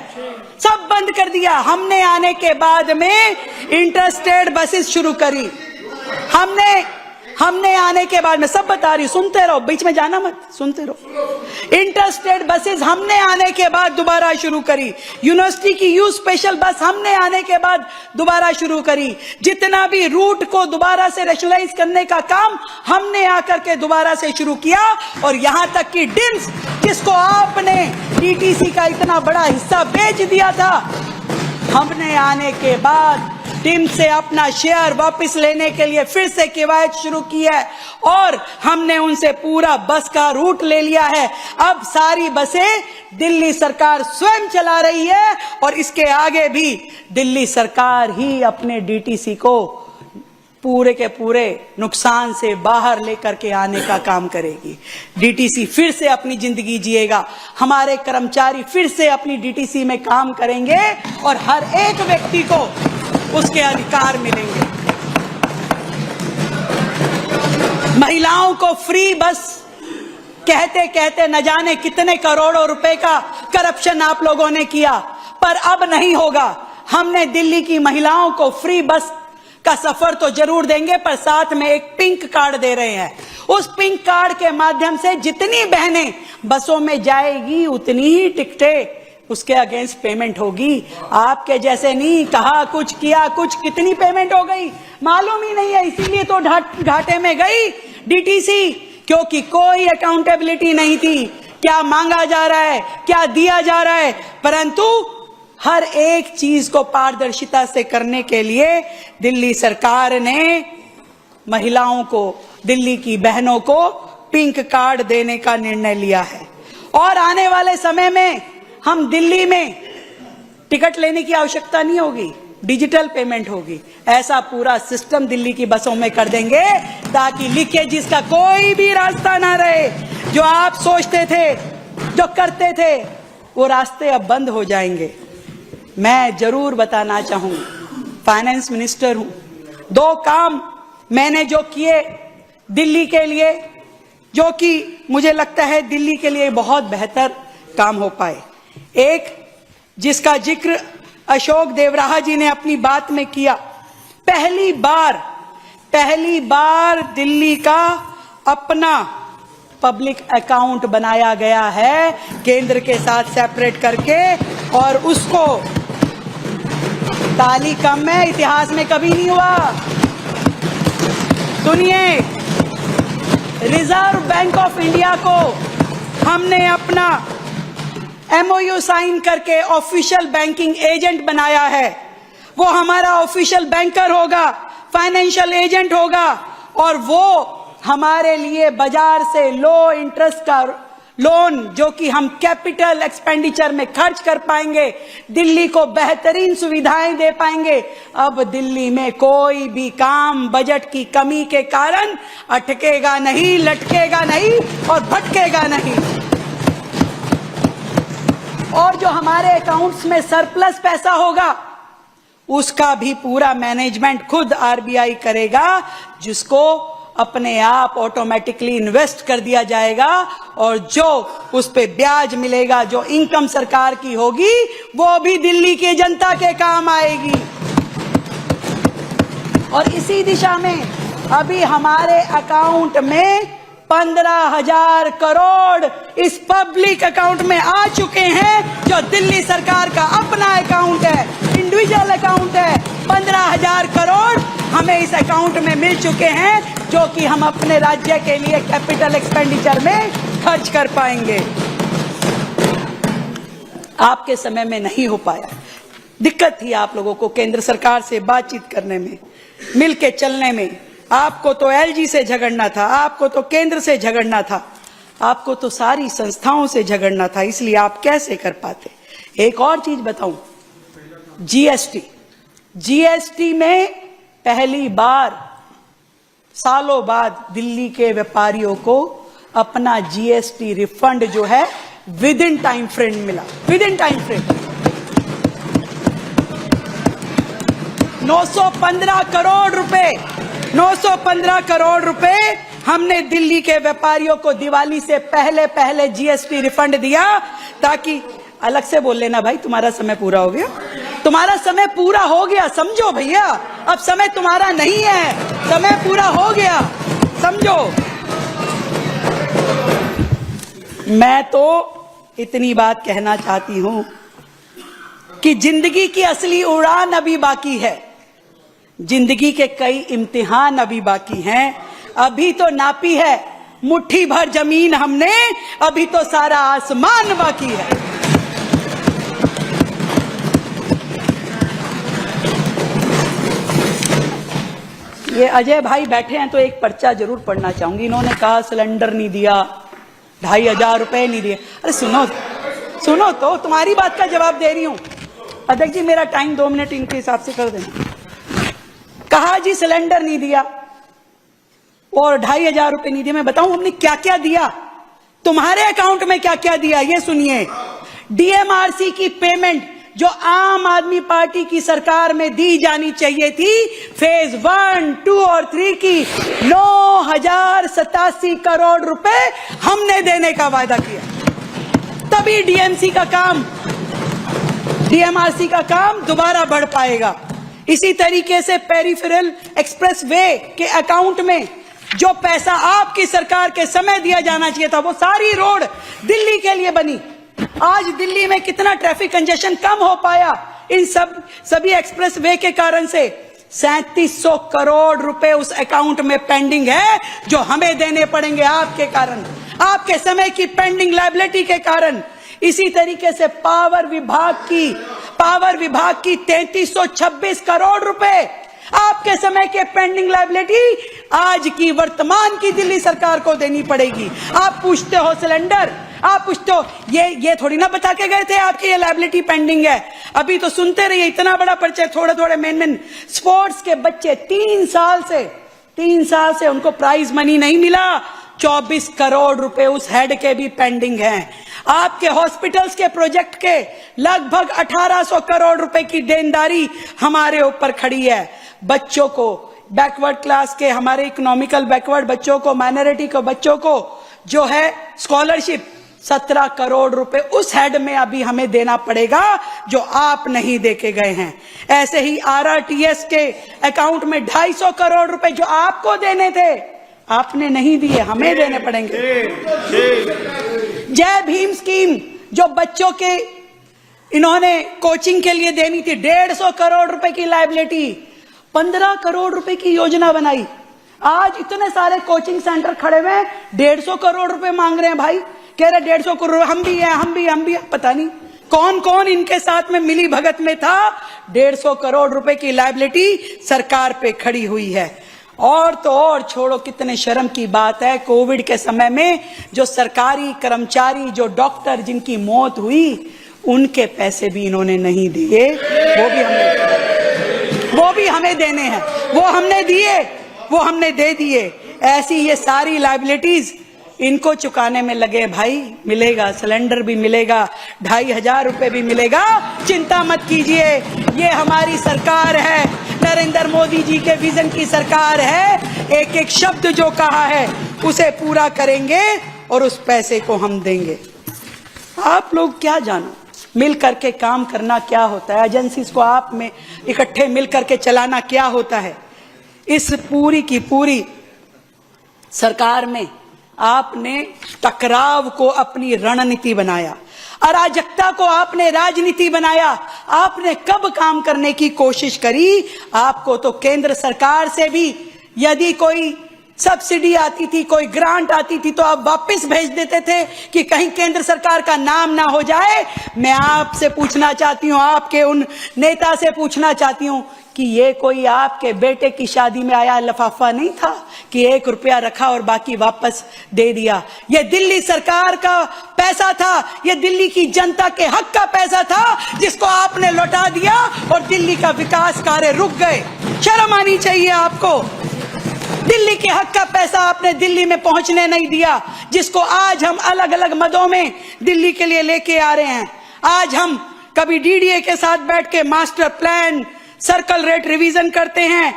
सब बंद कर दिया। हमने आने के बाद में इंटरस्टेट बसेस शुरू करी। हमने आने के बाद में सब बता रही, सुनते रहो, बीच में जाना मत, सुनते रहो। इंटरस्टेट बसेस हमने आने के बाद दोबारा शुरू करी। यूनिवर्सिटी की यू स्पेशल बस हमने आने के बाद दोबारा शुरू करी। जितना भी रूट को दोबारा से रैशनलाइज करने का काम हमने आकर के दोबारा से शुरू किया। और यहां तक कि डिम्स, जिसको आपने डीटीसी का इतना बड़ा हिस्सा बेच दिया था, हमने आने के बाद टीम से अपना शेयर वापस लेने के लिए फिर से किवायत शुरू की है और हमने उनसे पूरा बस का रूट ले लिया है। अब सारी बसें दिल्ली सरकार स्वयं चला रही है और इसके आगे भी दिल्ली सरकार ही अपने डीटीसी को पूरे के पूरे नुकसान से बाहर लेकर के आने का काम करेगी। डीटीसी फिर से अपनी जिंदगी जिएगा, हमारे कर्मचारी फिर से अपनी डीटीसी में काम करेंगे और हर एक व्यक्ति को उसके अधिकार मिलेंगे। महिलाओं को फ्री बस कहते कहते न जाने कितने करोड़ों रुपए का करप्शन आप लोगों ने किया, पर अब नहीं होगा। हमने दिल्ली की महिलाओं को फ्री बस का सफर तो जरूर देंगे, पर साथ में एक पिंक कार्ड दे रहे हैं। उस पिंक कार्ड के माध्यम से जितनी बहनें बसों में जाएगी उतनी ही टिकटें उसके अगेंस्ट पेमेंट होगी। आपके जैसे नहीं, कहा कुछ किया कुछ, कितनी पेमेंट हो गई मालूम ही नहीं है। इसीलिए तो घाटे में गई डीटीसी, क्योंकि कोई अकाउंटेबिलिटी नहीं थी। क्या मांगा जा रहा है, क्या दिया जा रहा है, परंतु हर एक चीज को पारदर्शिता से करने के लिए दिल्ली सरकार ने महिलाओं को, दिल्ली की बहनों को पिंक कार्ड देने का निर्णय लिया है। और आने वाले समय में हम दिल्ली में टिकट लेने की आवश्यकता नहीं होगी, डिजिटल पेमेंट होगी। ऐसा पूरा सिस्टम दिल्ली की बसों में कर देंगे ताकि लीकेजेस का कोई भी रास्ता ना रहे। जो आप सोचते थे, जो करते थे, वो रास्ते अब बंद हो जाएंगे। मैं जरूर बताना चाहूंगा, फाइनेंस मिनिस्टर हूं, 2 काम मैंने जो किए दिल्ली के लिए, जो कि मुझे लगता है दिल्ली के लिए बहुत बेहतर काम हो पाए। एक जिसका जिक्र अशोक देवराहा जी ने अपनी बात में किया, पहली बार दिल्ली का अपना पब्लिक अकाउंट बनाया गया है केंद्र के साथ सेपरेट करके, और उसको ताली कम है, इतिहास में कभी नहीं हुआ। सुनिए, रिजर्व बैंक ऑफ इंडिया को हमने अपना MOU साइन करके ऑफिशियल बैंकिंग एजेंट बनाया है। वो हमारा ऑफिशियल बैंकर होगा, फाइनेंशियल एजेंट होगा, और वो हमारे लिए बाजार से लो इंटरेस्ट का लोन, जो कि हम कैपिटल एक्सपेंडिचर में खर्च कर पाएंगे, दिल्ली को बेहतरीन सुविधाएं दे पाएंगे। अब दिल्ली में कोई भी काम बजट की कमी के कारण अटकेगा नहीं, लटकेगा नहीं और भटकेगा नहीं। और जो हमारे अकाउंट्स में सरप्लस पैसा होगा, उसका भी पूरा मैनेजमेंट खुद RBI करेगा, जिसको अपने आप ऑटोमेटिकली इन्वेस्ट कर दिया जाएगा, और जो उस पे ब्याज मिलेगा, जो इनकम सरकार की होगी, वो भी दिल्ली की जनता के काम आएगी। और इसी दिशा में अभी हमारे अकाउंट में 15,000 करोड़ इस पब्लिक अकाउंट में आ चुके हैं, जो दिल्ली सरकार का अपना अकाउंट है, इंडिविजुअल अकाउंट है। 15,000 करोड़ हमें इस अकाउंट में मिल चुके हैं, जो कि हम अपने राज्य के लिए कैपिटल एक्सपेंडिचर में खर्च कर पाएंगे। आपके समय में नहीं हो पाया, दिक्कत थी आप लोगों को केंद्र सरकार से बातचीत करने में, मिलके चलने में। आपको तो LG से झगड़ना था, आपको तो केंद्र से झगड़ना था, आपको तो सारी संस्थाओं से झगड़ना था, इसलिए आप कैसे कर पाते। एक और चीज बताऊं, GST में पहली बार सालों बाद दिल्ली के व्यापारियों को अपना GST रिफंड जो है विद इन टाइम फ्रेम मिला, with in time frame. 915 crore रुपए 915 करोड़ रुपए हमने दिल्ली के व्यापारियों को दिवाली से पहले GST रिफंड दिया, ताकि अलग से बोल लेना भाई तुम्हारा समय पूरा हो गया, तुम्हारा समय पूरा हो गया, समझो भैया, अब समय तुम्हारा नहीं है, समय पूरा हो गया, समझो। मैं तो इतनी बात कहना चाहती हूं कि जिंदगी की असली उड़ान अभी बाकी है, जिंदगी के कई इम्तिहान अभी बाकी हैं। अभी तो नापी है मुट्ठी भर जमीन हमने, अभी तो सारा आसमान बाकी है। ये अजय भाई बैठे हैं तो एक पर्चा जरूर पढ़ना चाहूंगी। इन्होंने कहा सिलेंडर नहीं दिया, 2,500 रुपए नहीं दिए। अरे सुनो तो तुम्हारी बात का जवाब दे रही हूं। अध्यक्ष जी मेरा टाइम 2 मिनट इनके हिसाब से कर देना। कहा जी सिलेंडर नहीं दिया और 2,500 रुपए नहीं दिए। मैं बताऊं हमने क्या क्या दिया, तुम्हारे अकाउंट में क्या क्या दिया, ये सुनिए। DMRC की पेमेंट जो आम आदमी पार्टी की सरकार में दी जानी चाहिए थी, फेज 1, 2 और 3 की 9,087 करोड़ रुपए हमने देने का वादा किया। तभी DMRC का काम दोबारा बढ़ पाएगा। इसी तरीके से पेरिफेरल एक्सप्रेस वे के अकाउंट में जो पैसा आपकी सरकार के समय दिया जाना चाहिए था, वो सारी रोड दिल्ली के लिए बनी। आज दिल्ली में कितना ट्रैफिक कंजेशन कम हो पाया इन सभी एक्सप्रेस वे के कारण से। 3700 करोड़ रुपए उस अकाउंट में पेंडिंग है, जो हमें देने पड़ेंगे आपके कारण, आपके समय की पेंडिंग लायबिलिटी के कारण। इसी तरीके से पावर विभाग की 3326 करोड़ रुपए आपके समय के पेंडिंग लायबिलिटी आज की वर्तमान की दिल्ली सरकार को देनी पड़ेगी। आप पूछते हो सिलेंडर, आप पूछते हो ये थोड़ी ना बता के गए थे आपकी ये लायबिलिटी पेंडिंग है। अभी तो सुनते रहिए, इतना बड़ा परिचय, थोड़े मेन स्पोर्ट्स के बच्चे 3 साल से उनको प्राइज मनी नहीं मिला। 24 करोड़ रुपए उस हेड के भी पेंडिंग हैं। आपके हॉस्पिटल्स के प्रोजेक्ट के लगभग 1800 करोड़ रुपए की देनदारी हमारे ऊपर खड़ी है। बच्चों को बैकवर्ड क्लास के, हमारे इकोनॉमिकल बैकवर्ड बच्चों को, माइनॉरिटी के बच्चों को जो है स्कॉलरशिप 17 करोड़ रुपए उस हेड में अभी हमें देना पड़ेगा जो आप नहीं देके गए हैं। ऐसे ही आरआरटीएस के अकाउंट में 250 करोड़ रुपए जो आपको देने थे, आपने नहीं दिए, हमें देने पड़ेंगे। जय भीम स्कीम जो बच्चों के इन्होंने कोचिंग के लिए देनी थी, 150 करोड़ रुपए की लायबिलिटी, 15 करोड़ रुपए की योजना बनाई। आज इतने सारे कोचिंग सेंटर खड़े हुए 150 करोड़ रुपए मांग रहे हैं भाई, कह रहे 150 करोड़ हम भी हैं, हम भी हैं। पता नहीं कौन कौन इनके साथ में मिली भगत में था। 150 करोड़ रुपए की लायबिलिटी सरकार पे खड़ी हुई है। और तो और छोड़ो, कितने शर्म की बात है, कोविड के समय में जो सरकारी कर्मचारी, जो डॉक्टर जिनकी मौत हुई, उनके पैसे भी इन्होंने नहीं दिए, वो भी हमें देने हैं, वो हमने दिए, वो हमने दे दिए। ऐसी ये सारी लायबिलिटीज इनको चुकाने में लगे भाई। मिलेगा, सिलेंडर भी मिलेगा, 2500 रुपए भी मिलेगा, चिंता मत कीजिए। ये हमारी सरकार है, नरेंद्र मोदी जी के विजन की सरकार है। एक एक शब्द जो कहा है उसे पूरा करेंगे और उस पैसे को हम देंगे। आप लोग क्या जानो मिल करके काम करना क्या होता है, एजेंसीज को आप में इकट्ठे मिल करके चलाना क्या होता है। इस पूरी की पूरी सरकार में आपने टकराव को अपनी रणनीति बनाया, अराजकता को आपने राजनीति बनाया। आपने कब काम करने की कोशिश करी? आपको तो केंद्र सरकार से भी यदि कोई सब्सिडी आती थी, कोई ग्रांट आती थी, तो आप वापस भेज देते थे कि कहीं केंद्र सरकार का नाम ना हो जाए। मैं आपसे पूछना चाहती हूं, आपके उन नेता से पूछना चाहती हूं कि ये कोई आपके बेटे की शादी में आया लफाफा नहीं था कि 1 रुपया रखा और बाकी वापस दे दिया। ये दिल्ली सरकार का पैसा था, ये दिल्ली की जनता के हक का पैसा था, जिसको आपने लौटा दिया और दिल्ली का विकास कार्य रुक गए। शर्म आनी चाहिए आपको। दिल्ली के हक का पैसा आपने दिल्ली में पहुंचने नहीं दिया, जिसको आज हम अलग अलग मदों में दिल्ली के लिए लेके आ रहे हैं। आज हम कभी डीडीए के साथ बैठ के master plan, circle rate revision करते हैं,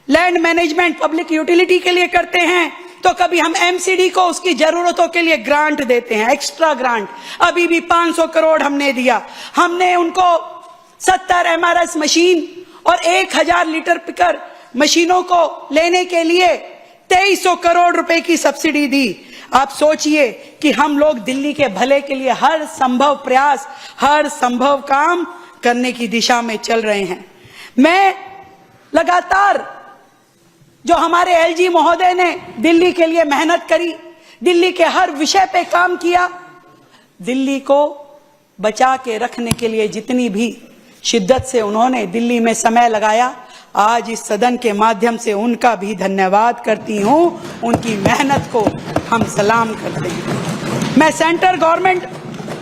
लैंड मैनेजमेंट पब्लिक यूटिलिटी के लिए करते हैं, तो कभी हम एमसीडी को उसकी जरूरतों के लिए ग्रांट देते हैं, एक्स्ट्रा ग्रांट। अभी भी 500 करोड़ हमने दिया। हमने उनको 70 एमआरएस मशीन और 1000 लीटर पिकर मशीनों को लेने के लिए 2300 करोड़ रुपए की सब्सिडी दी। आप सोचिए कि हम लोग दिल्ली के भले के लिए हर संभव प्रयास, हर संभव काम करने की दिशा में चल रहे हैं। मैं लगातार जो हमारे एलजी महोदय ने दिल्ली के लिए मेहनत करी, दिल्ली के हर विषय पे काम किया, दिल्ली को बचा के रखने के लिए जितनी भी शिद्दत से उन्होंने दिल्ली में समय लगाया, आज इस सदन के माध्यम से उनका भी धन्यवाद करती हूं। उनकी मेहनत को हम सलाम करते हैं। मैं सेंट्रल गवर्नमेंट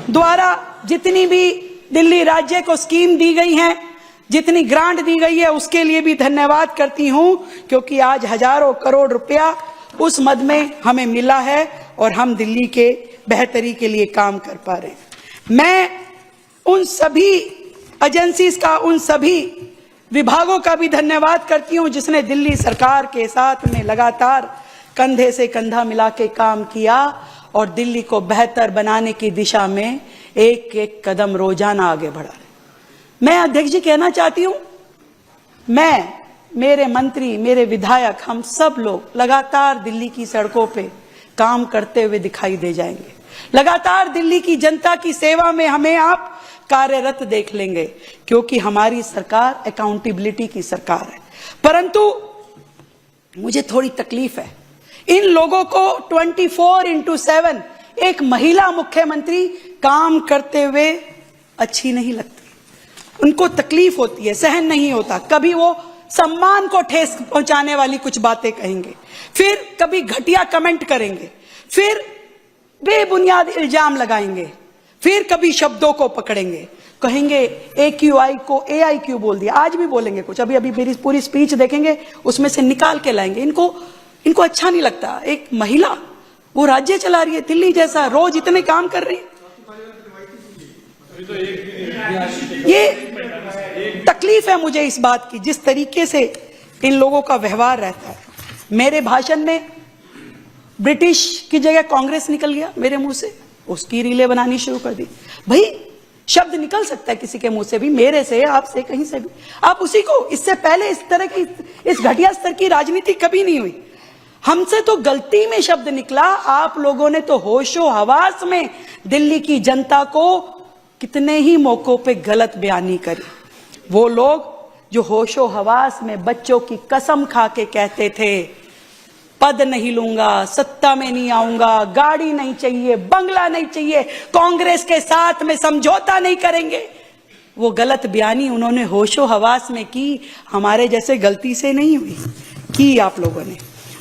द्वारा जितनी भी दिल्ली राज्य को स्कीम दी गई है, जितनी ग्रांट दी गई है, उसके लिए भी धन्यवाद करती हूं, क्योंकि आज हजारों करोड़ रुपया उस मद में हमें मिला है और हम दिल्ली के बेहतरी के लिए काम कर पा रहे हैं। मैं उन सभी एजेंसीज का, उन सभी विभागों का भी धन्यवाद करती हूं जिसने दिल्ली सरकार के साथ में लगातार कंधे से कंधा मिला के काम किया और दिल्ली को बेहतर बनाने की दिशा में एक एक कदम रोजाना आगे बढ़ा रहे। मैं अध्यक्ष जी कहना चाहती हूं, मैं, मेरे मंत्री, मेरे विधायक, हम सब लोग लगातार दिल्ली की सड़कों पे काम करते हुए दिखाई दे जाएंगे। लगातार दिल्ली की जनता की सेवा में हमें आप कार्यरत देख लेंगे, क्योंकि हमारी सरकार अकाउंटेबिलिटी की सरकार है। परंतु मुझे थोड़ी तकलीफ है, इन लोगों को 24/7 एक महिला मुख्यमंत्री काम करते हुए अच्छी नहीं लगती। उनको तकलीफ होती है, सहन नहीं होता। कभी वो सम्मान को ठेस पहुंचाने वाली कुछ बातें कहेंगे, फिर कभी घटिया कमेंट करेंगे, फिर बेबुनियाद इल्जाम लगाएंगे, फिर कभी शब्दों को पकड़ेंगे, कहेंगे AQI को AIQ बोल दिया। आज भी बोलेंगे कुछ, अभी मेरी पूरी स्पीच देखेंगे, उसमें से निकाल के लाएंगे। इनको अच्छा नहीं लगता। एक महिला वो राज्य चला रही है, दिल्ली जैसा, रोज इतने काम कर रही है। ये तकलीफ है मुझे इस बात की, जिस तरीके से इन लोगों का व्यवहार रहता है। मेरे भाषण में ब्रिटिश की जगह कांग्रेस निकल गया मेरे मुंह से, उसकी रीलें बनानी शुरू कर दी। भाई शब्द निकल सकता है किसी के मुंह से भी, मेरे से, आपसे, कहीं से भी। आप उसी को, इससे पहले इस तरह की, इस घटिया स्तर की राजनीति कभी नहीं हुई। हमसे तो गलती में शब्द निकला, आप लोगों ने तो होशो हवास में दिल्ली की जनता को कितने ही मौकों पे गलत बयानी करी। वो लोग जो होशो हवास में बच्चों की कसम खा के कहते थे पद नहीं लूंगा, सत्ता में नहीं आऊंगा, गाड़ी नहीं चाहिए, बंगला नहीं चाहिए, कांग्रेस के साथ में समझौता नहीं करेंगे, वो गलत बयानी उन्होंने होशो हवास में की। हमारे जैसे गलती से नहीं हुई, की आप लोगों ने।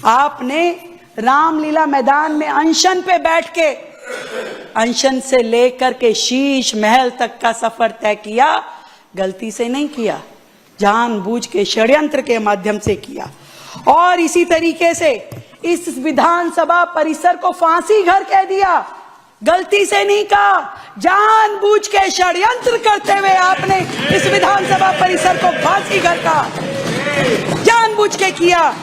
आपने रामलीला मैदान में अनशन पे बैठ के, अनशन से लेकर के शीश महल तक का सफर तय किया, गलती से नहीं किया, जानबूझ के षड्यंत्र के माध्यम से किया। और इसी तरीके से इस विधानसभा परिसर को फांसी घर कह दिया, गलती से नहीं कहा, जानबूझ के षड्यंत्र करते हुए आपने इस विधानसभा परिसर को फांसी घर कहा, जानबूझ के किया।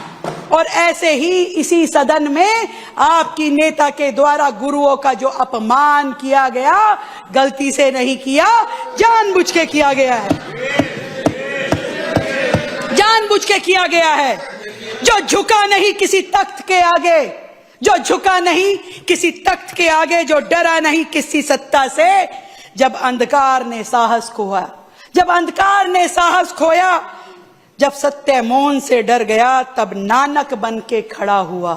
और ऐसे ही इसी सदन में आपकी नेता के द्वारा गुरुओं का जो अपमान किया गया, गलती से नहीं किया, जानबूझ के किया गया है, जानबूझ के किया गया है। जो झुका नहीं किसी तख्त के आगे, जो झुका नहीं किसी तख्त के आगे, जो डरा नहीं किसी सत्ता से। जब अंधकार ने साहस खोया, जब अंधकार ने साहस खोया, जब सत्य मौन से डर गया, तब नानक बन के खड़ा हुआ,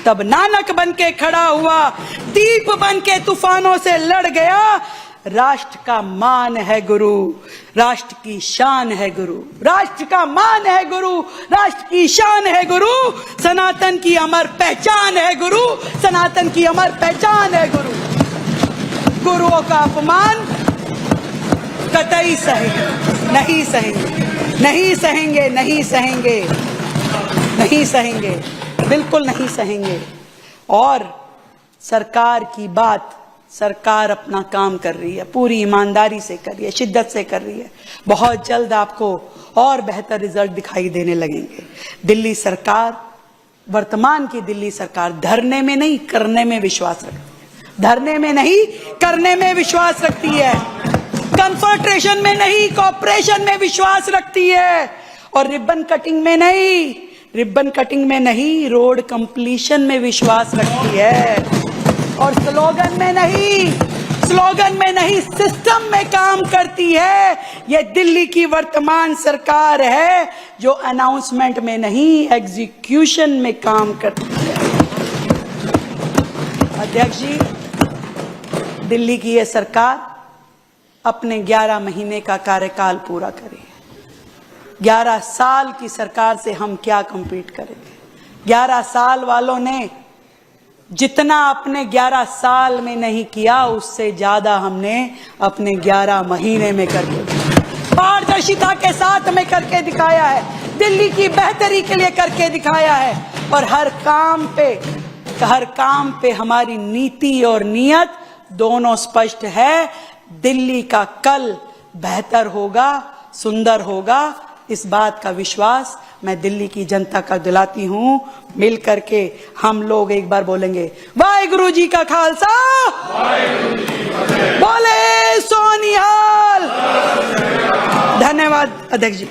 तब नानक बन के खड़ा हुआ, दीप बन के तूफानों से लड़ गया। राष्ट्र का मान है गुरु, राष्ट्र की शान है गुरु, राष्ट्र का मान है गुरु, राष्ट्र की शान है गुरु, सनातन की अमर पहचान है गुरु, सनातन की अमर पहचान है गुरु। गुरुओं का अपमान कतई सहेंगे, नहीं सहेंगे, नहीं सहेंगे, नहीं सहेंगे, नहीं सहेंगे, बिल्कुल नहीं सहेंगे। और सरकार की बात, सरकार अपना काम कर रही है, पूरी ईमानदारी से कर रही है, शिद्दत से कर रही है। बहुत जल्द आपको और बेहतर रिजल्ट दिखाई देने लगेंगे। दिल्ली सरकार, वर्तमान की दिल्ली सरकार धरने में नहीं करने में विश्वास रखती है, धरने में नहीं करने में विश्वास रखती है, कन्फर्ट्रेशन में नहीं कॉपरेशन में विश्वास रखती है, और रिबन कटिंग में नहीं, रिबन कटिंग में नहीं, रोड कंप्लीशन में विश्वास रखती है। और स्लोगन में नहीं, स्लोगन में नहीं, सिस्टम में काम करती है। ये दिल्ली की वर्तमान सरकार है जो अनाउंसमेंट में नहीं, एग्जीक्यूशन में काम करती है। अध्यक्ष जी, दिल्ली की ये सरकार अपने 11 महीने का कार्यकाल पूरा करे। 11 साल की सरकार से हम क्या कम्पीट करेंगे? 11 साल वालों ने जितना अपने 11 साल में नहीं किया, उससे ज्यादा हमने अपने 11 महीने में करके, पारदर्शिता के साथ में करके दिखाया है, दिल्ली की बेहतरी के लिए करके दिखाया है। और हर काम पे हमारी नीति और नियत दोनों स्पष्ट है। दिल्ली का कल बेहतर होगा, सुंदर होगा, इस बात का विश्वास मैं दिल्ली की जनता का दिलाती हूं। मिल करके हम लोग एक बार बोलेंगे, वाहेगुरु जी का खालसा, बोले सोनिहाल। धन्यवाद अध्यक्ष जी।